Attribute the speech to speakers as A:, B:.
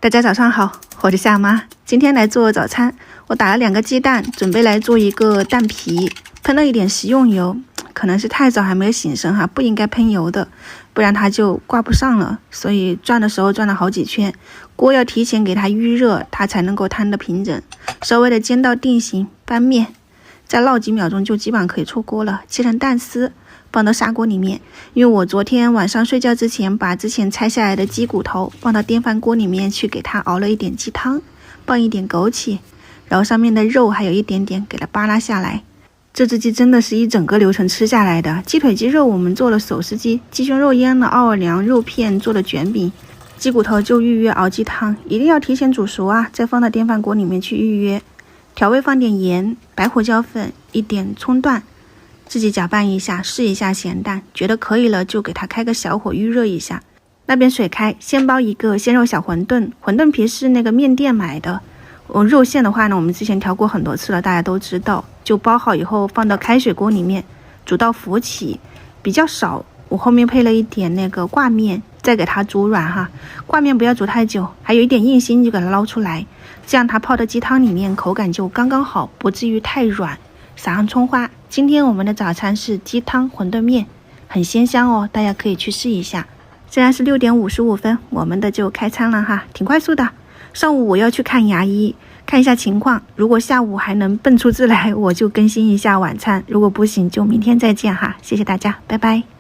A: 大家早上好，我是夏妈，今天来做早餐。我打了2个鸡蛋，准备来做一个蛋皮，喷了一点食用油，可能是太早还没有醒神哈，不应该喷油的，不然它就挂不上了。所以转的时候转了好几圈，锅要提前给它预热，它才能够摊得平整。稍微的煎到定型，翻面，再烙几秒钟就基本上可以出锅了。切成蛋丝，放到砂锅里面。因为我昨天晚上睡觉之前把之前拆下来的鸡骨头放到电饭锅里面去给它熬了一点鸡汤，放一点枸杞，然后上面的肉还有一点点给它扒拉下来。这只鸡真的是一整个流程吃下来的。鸡腿鸡肉我们做了手撕鸡，鸡胸肉腌了奥尔良，肉片做了卷饼，鸡骨头就预约熬鸡汤，一定要提前煮熟啊，再放到电饭锅里面去预约。调味放点盐、白胡椒粉，一点葱段，自己搅拌一下，试一下咸淡，觉得可以了就给它开个小火预热一下。那边水开，先包一个鲜肉小馄饨，馄饨皮是那个面店买的。肉馅的话呢，我们之前调过很多次了，大家都知道。就包好以后放到开水锅里面，煮到浮起，比较少。我后面配了一点那个挂面，再给它煮软哈。挂面不要煮太久，还有一点硬心就给它捞出来，这样它泡的鸡汤里面口感就刚刚好，不至于太软。撒上葱花。今天我们的早餐是鸡汤馄饨面，很鲜香哦，大家可以去试一下。现在是6点55分，我们的就开餐了哈，挺快速的。上午我要去看牙医，看一下情况，如果下午还能蹦出字来，我就更新一下晚餐，如果不行就明天再见哈，谢谢大家，拜拜。